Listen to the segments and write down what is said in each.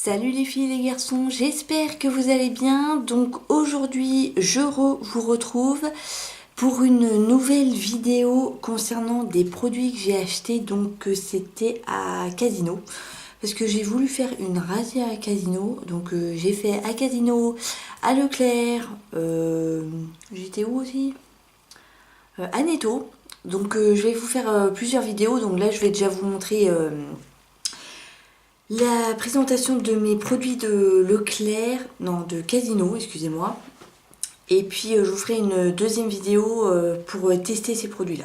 Salut les filles et les garçons, j'espère que vous allez bien. Donc aujourd'hui je vous retrouve pour une nouvelle vidéo concernant des produits que j'ai achetés. Donc c'était à Casino parce que j'ai voulu faire une razzia à Casino. Donc j'ai fait à Casino, à Leclerc, j'étais où aussi, à Netto. Donc je vais vous faire plusieurs vidéos. Donc là je vais déjà vous montrer la présentation de mes produits de Leclerc, non de Casino, excusez-moi. Et puis je vous ferai une deuxième vidéo pour tester ces produits-là.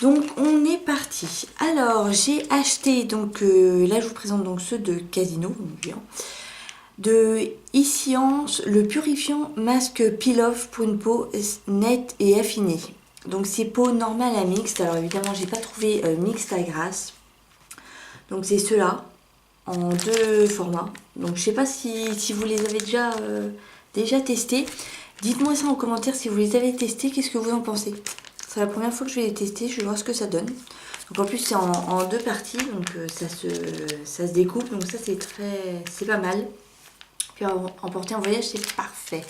Donc on est parti. Alors j'ai acheté, donc là je vous présente donc ceux de Casino, de e-science, le purifiant masque peel-off pour une peau nette et affinée. Donc c'est peau normale à mixte. Alors évidemment j'ai pas trouvé mixte à grasse. Donc c'est ceux-là, en deux formats. Donc je sais pas si vous les avez déjà testés. Dites-moi ça en commentaire si vous les avez testés, qu'est-ce que vous en pensez. C'est la première fois que je vais les tester, je vais voir ce que ça donne. Donc en plus c'est en deux parties, donc ça se découpe, donc ça c'est pas mal. Puis emporter en voyage c'est parfait.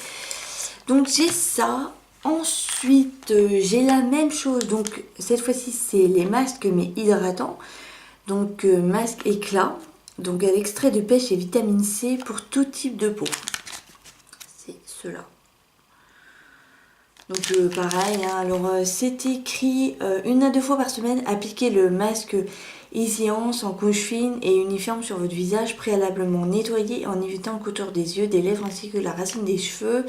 Donc j'ai ça. Ensuite j'ai la même chose, donc cette fois-ci c'est les masques mais hydratants. Donc masque éclat. Donc à l'extrait de pêche et vitamine C pour tout type de peau. C'est cela. Donc pareil, hein, alors c'est écrit 1 à 2 fois par semaine, appliquez le masque e-science en couche fine et uniforme sur votre visage, préalablement nettoyé en évitant le contour des yeux, des lèvres ainsi que la racine des cheveux.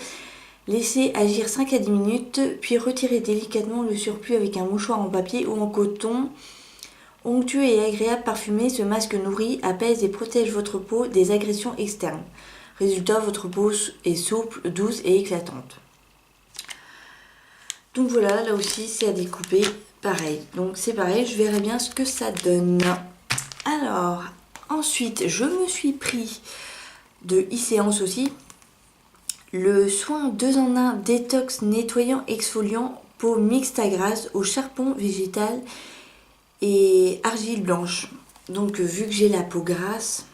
Laissez agir 5 à 10 minutes, puis retirez délicatement le surplus avec un mouchoir en papier ou en coton. Onctueux et agréable parfumé, ce masque nourrit, apaise et protège votre peau des agressions externes. Résultat, votre peau est souple, douce et éclatante. Donc voilà, là aussi c'est à découper, pareil. Donc c'est pareil, je verrai bien ce que ça donne. Alors, ensuite, je me suis pris de e-science aussi. Le soin 2 en 1 détox nettoyant exfoliant peau mixte à grasse au charbon végétal et argile blanche. Donc vu que j'ai la peau grasse,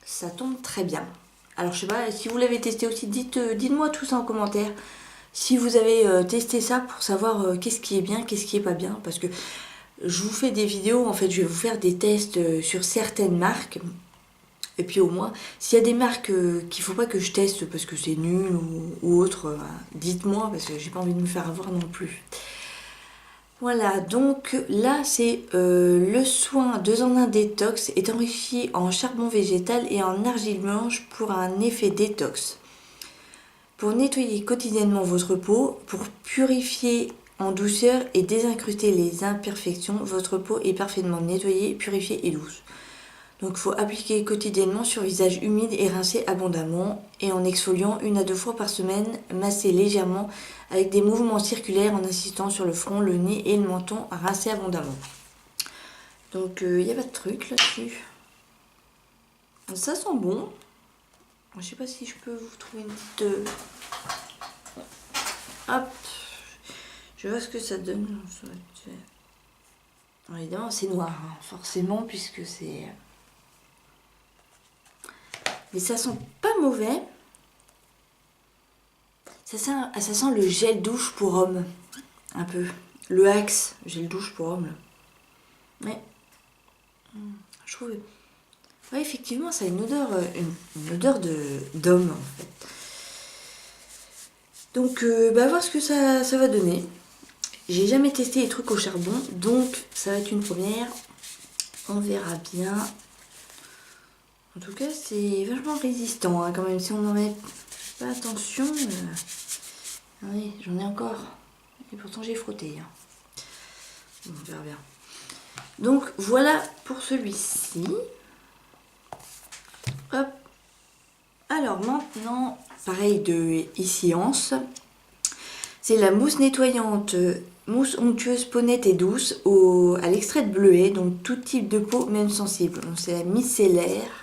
ça tombe très bien. Alors je sais pas, si vous l'avez testé aussi, dites-moi tout ça en commentaire. Si vous avez testé ça pour savoir qu'est-ce qui est bien, qu'est-ce qui est pas bien. Parce que je vous fais des vidéos, en fait je vais vous faire des tests sur certaines marques. Et puis au moins, s'il y a des marques qu'il ne faut pas que je teste parce que c'est nul ou autre, dites-moi parce que j'ai pas envie de me faire avoir non plus. Voilà, donc là c'est le soin 2 en 1 détox est enrichi en charbon végétal et en argile blanche pour un effet détox. Pour nettoyer quotidiennement votre peau, pour purifier en douceur et désincruster les imperfections, votre peau est parfaitement nettoyée, purifiée et douce. Donc il faut appliquer quotidiennement sur visage humide et rincer abondamment et en exfoliant 1 à 2 fois par semaine, masser légèrement avec des mouvements circulaires en insistant sur le front, le nez et le menton à rincer abondamment. Donc il n'y a pas de truc là-dessus. Ça sent bon. Je sais pas si je peux vous trouver une petite... Hop. Je vois ce que ça donne. Alors, évidemment c'est noir, hein, forcément, puisque c'est... Mais ça sent pas mauvais. Ça sent le gel douche pour homme. Un peu. Le Axe, gel douche pour homme. Là. Ouais. Je trouve... Ouais, effectivement, ça a une odeur d'homme, en fait. Donc, bah, voir ce que ça va donner. J'ai jamais testé les trucs au charbon, donc ça va être une première. On verra bien. En tout cas, c'est vachement résistant, hein, quand même, si on n'en met pas attention. Oui, j'en ai encore. Et pourtant, j'ai frotté. Hein. Bon, on verra bien. Donc, voilà pour celui-ci. Hop. Alors, maintenant, pareil de e-science. C'est la mousse nettoyante, mousse onctueuse, peau nette et douce à l'extrait de bleuet, donc tout type de peau, même sensible. Donc, c'est la micellaire.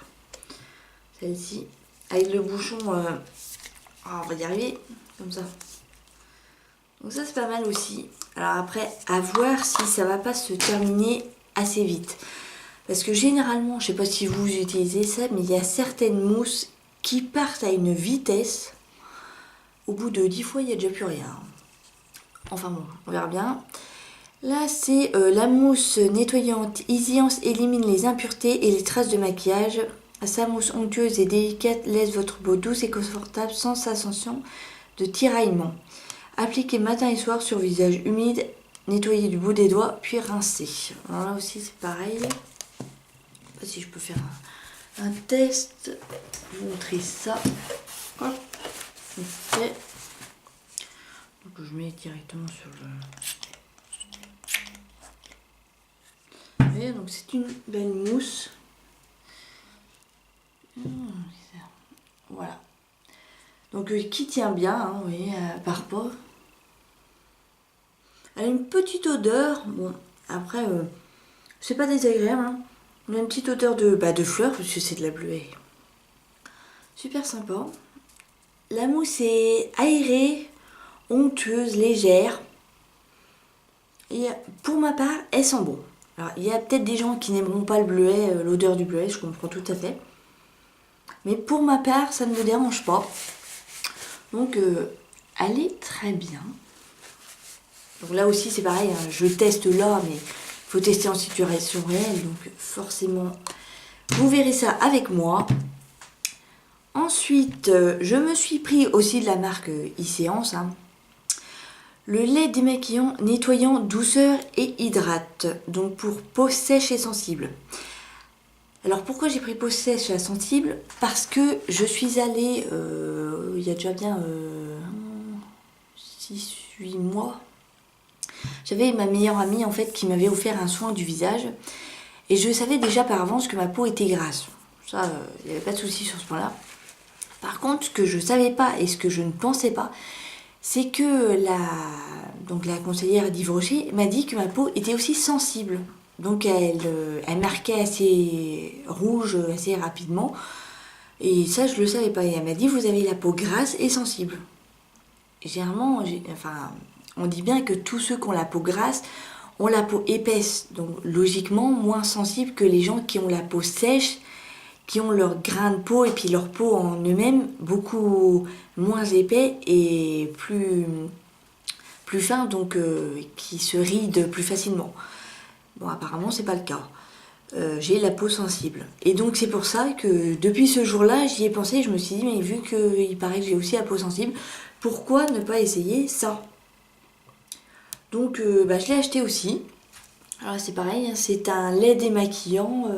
Celle-ci, avec le bouchon, on va y arriver, comme ça. Donc ça c'est pas mal aussi. Alors après, à voir si ça va pas se terminer assez vite. Parce que généralement, je sais pas si vous utilisez ça, mais il y a certaines mousses qui partent à une vitesse. Au bout de 10 fois, il n'y a déjà plus rien. Enfin bon, on verra bien. Là, c'est la mousse nettoyante Easy-Ance élimine les impuretés et les traces de maquillage. Sa mousse onctueuse et délicate laisse votre peau douce et confortable sans sensation de tiraillement. Appliquez matin et soir sur visage humide, nettoyez du bout des doigts, puis rincez. Alors là aussi, c'est pareil. Je sais pas si je peux faire un test. Je vais vous montrer ça. Hop. Ok. Donc je mets directement sur le... Vous voyez, donc c'est une belle mousse. Voilà. Donc qui tient bien, hein, vous voyez, par pas. Elle a une petite odeur. Bon, après, c'est pas désagréable. Hein. On a une petite odeur de fleurs, parce que c'est de la bleuée. Super sympa. La mousse est aérée, onctueuse, légère. Et pour ma part, elle sent bon. Alors, il y a peut-être des gens qui n'aimeront pas le bleuet, l'odeur du bleuet, je comprends tout à fait. Mais pour ma part, ça ne me dérange pas. Donc, elle est très bien. Donc là aussi, c'est pareil, hein, je teste là, mais il faut tester en situation réelle. Donc forcément, vous verrez ça avec moi. Ensuite, je me suis pris aussi de la marque Easy-Ance. Hein. Le lait démaquillant, nettoyant, douceur et hydrate. Donc pour peau sèche et sensible. Alors pourquoi j'ai pris peau sèche et sensible? Parce que je suis allée, il y a déjà bien 6-8 mois. J'avais ma meilleure amie en fait qui m'avait offert un soin du visage. Et je savais déjà par avance que ma peau était grasse. Ça, il n'y avait pas de souci sur ce point-là. Par contre, ce que je ne savais pas et ce que je ne pensais pas, c'est que la conseillère d'Yves Rocher m'a dit que ma peau était aussi sensible. Donc elle marquait assez rouge assez rapidement. Et ça, je ne le savais pas. Et elle m'a dit, vous avez la peau grasse et sensible. Et généralement, on dit bien que tous ceux qui ont la peau grasse ont la peau épaisse. Donc logiquement, moins sensible que les gens qui ont la peau sèche, qui ont leur grain de peau et puis leur peau en eux-mêmes beaucoup moins épais et plus fin, donc qui se rident plus facilement. Bon, apparemment, c'est pas le cas. J'ai la peau sensible. Et donc c'est pour ça que depuis ce jour-là, j'y ai pensé, je me suis dit, mais vu qu'il paraît que j'ai aussi la peau sensible, pourquoi ne pas essayer ça? Donc je l'ai acheté aussi. Alors c'est pareil, hein, c'est un lait démaquillant.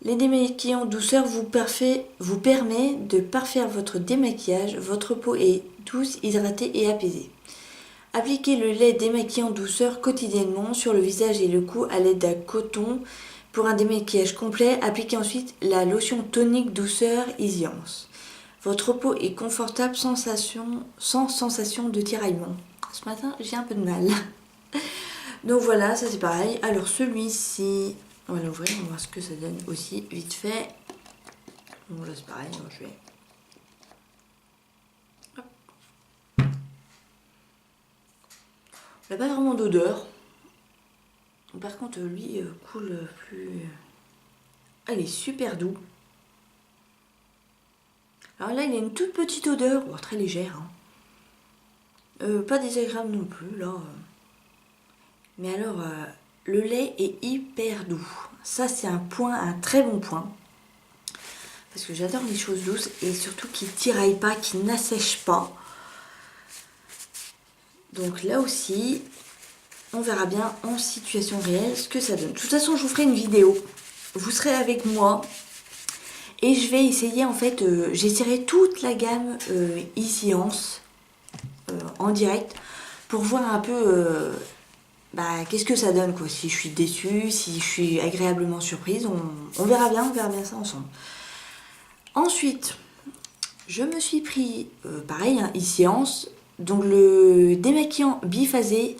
Lait démaquillant douceur vous permet de parfaire votre démaquillage. Votre peau est douce, hydratée et apaisée. Appliquez le lait démaquillant douceur quotidiennement sur le visage et le cou à l'aide d'un coton pour un démaquillage complet. Appliquez ensuite la lotion tonique douceur Easy-Ance. Votre peau est confortable sans sensation de tiraillement. Ce matin, j'ai un peu de mal. Donc voilà, ça c'est pareil. Alors celui-ci, on va l'ouvrir, on va voir ce que ça donne aussi vite fait. Donc là c'est pareil, donc je vais... Hop. Il n'a pas vraiment d'odeur. Par contre lui coule plus... Ah, il est super doux. Alors là il a une toute petite odeur, bon, très légère. Hein. Pas désagréable non plus là. Mais alors, le lait est hyper doux. Ça, c'est un très bon point. Parce que j'adore les choses douces et surtout qui ne tiraillent pas, qui n'assèchent pas. Donc là aussi, on verra bien en situation réelle ce que ça donne. De toute façon, je vous ferai une vidéo. Vous serez avec moi. Et je vais essayer, en fait, j'essaierai toute la gamme Easy-Ance en direct pour voir un peu... qu'est-ce que ça donne quoi? Si je suis déçue, si je suis agréablement surprise, on verra bien ça ensemble. Ensuite, je me suis pris, pareil, hein, Easy-Ance, donc le démaquillant biphasé,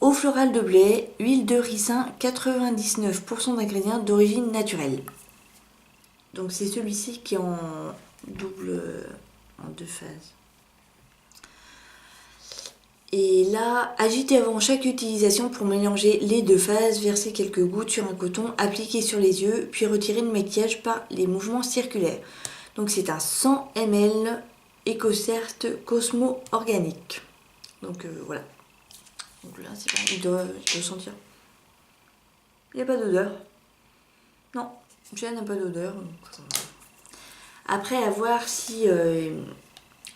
eau florale de blé, huile de ricin, 99% d'ingrédients d'origine naturelle. Donc c'est celui-ci qui est en deux phases. Et là, agitez avant chaque utilisation pour mélanger les deux phases, versez quelques gouttes sur un coton, appliquez sur les yeux, puis retirez le maquillage par les mouvements circulaires. Donc c'est un 100 ml EcoCert Cosmo Organique. Donc voilà. Donc là, c'est bon, il doit sentir. Il n'y a pas d'odeur. Non, Jeanne n'a pas d'odeur. Après, à voir si...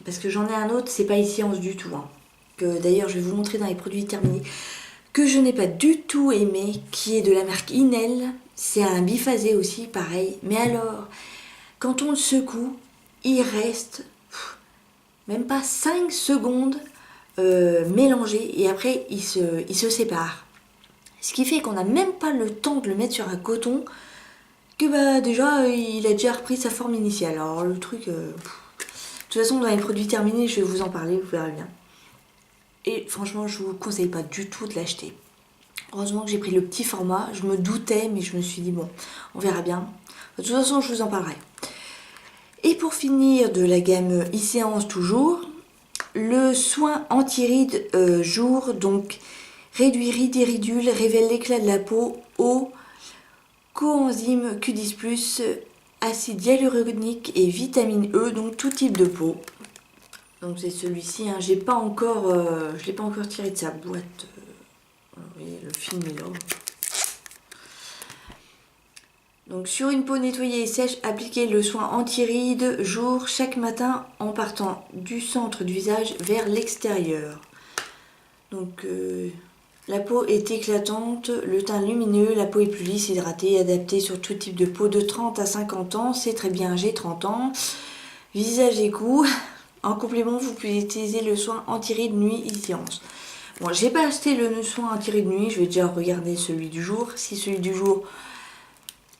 parce que j'en ai un autre, c'est pas e-séance du tout. Hein. Que d'ailleurs, je vais vous montrer dans les produits terminés. Que je n'ai pas du tout aimé, qui est de la marque Inel. C'est un biphasé aussi, pareil. Mais alors, quand on le secoue, il reste même pas 5 secondes mélangé et après il se sépare. Ce qui fait qu'on n'a même pas le temps de le mettre sur un coton que bah déjà il a déjà repris sa forme initiale. Alors le truc... de toute façon dans les produits terminés je vais vous en parler, vous verrez bien. Et franchement je vous conseille pas du tout de l'acheter. Heureusement que j'ai pris le petit format, je me doutais mais je me suis dit bon on verra bien. De toute façon je vous en parlerai. Et pour finir de la gamme e-séance toujours, le soin anti-rides jour, donc réduit rides et ridules, révèle l'éclat de la peau, eau, coenzyme Q10+, acide hyaluronique et vitamine E, donc tout type de peau. Donc c'est celui-ci, hein. Je l'ai pas encore tiré de sa boîte. Vous voyez, le film est là. Donc sur une peau nettoyée et sèche, appliquez le soin anti-rides jour chaque matin en partant du centre du visage vers l'extérieur. Donc la peau est éclatante, le teint lumineux, la peau est plus lisse, hydratée, adaptée sur tout type de peau de 30 à 50 ans. C'est très bien, j'ai 30 ans. Visage et cou. En complément, vous pouvez utiliser le soin anti-rides nuit e-séance. Bon, j'ai pas acheté le soin anti-rides nuit, je vais déjà regarder celui du jour. Si celui du jour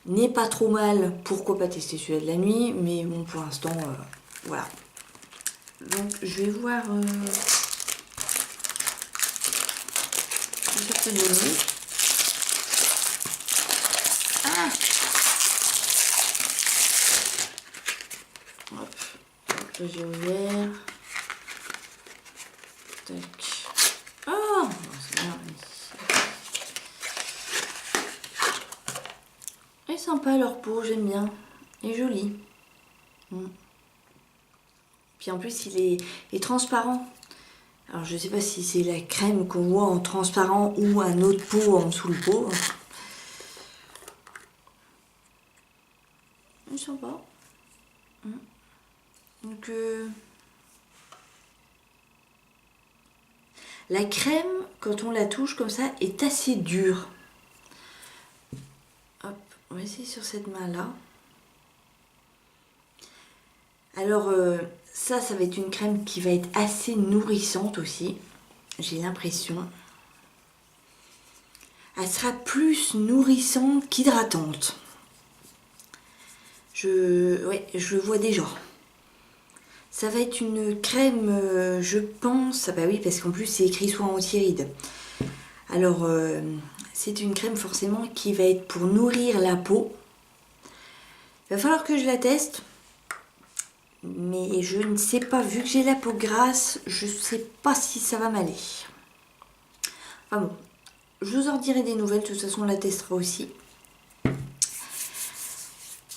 n'est pas trop mal, pourquoi pas tester celui-là de la nuit, mais bon pour l'instant voilà. Donc je vais voir ce que ça peut donner. Ah, hop, là j'ai ouvert. Tac. Oh, c'est bien. Et sympa leur peau, j'aime bien. Et joli. Puis en plus il est transparent. Alors je sais pas si c'est la crème qu'on voit en transparent ou un autre pot en dessous le pot. Il est sympa. Donc la crème, quand on la touche comme ça, est assez dure. Hop, on va essayer sur cette main-là. Alors ça va être une crème qui va être assez nourrissante aussi, j'ai l'impression. Elle sera plus nourrissante qu'hydratante. Je le vois déjà. Ça va être une crème, je pense, ah bah oui, parce qu'en plus c'est écrit soin anti-rides. Alors, c'est une crème forcément qui va être pour nourrir la peau. Il va falloir que je la teste. Mais je ne sais pas, vu que j'ai la peau grasse, je ne sais pas si ça va m'aller. Enfin bon, je vous en dirai des nouvelles, de toute façon on la testera aussi.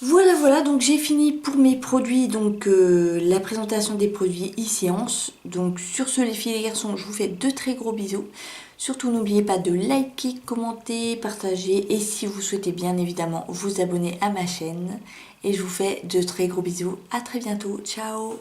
Voilà, donc j'ai fini pour mes produits, donc la présentation des produits e-séance. Donc sur ce les filles et les garçons, je vous fais de très gros bisous. Surtout n'oubliez pas de liker, commenter, partager et si vous souhaitez bien évidemment vous abonner à ma chaîne. Et je vous fais de très gros bisous, à très bientôt, ciao.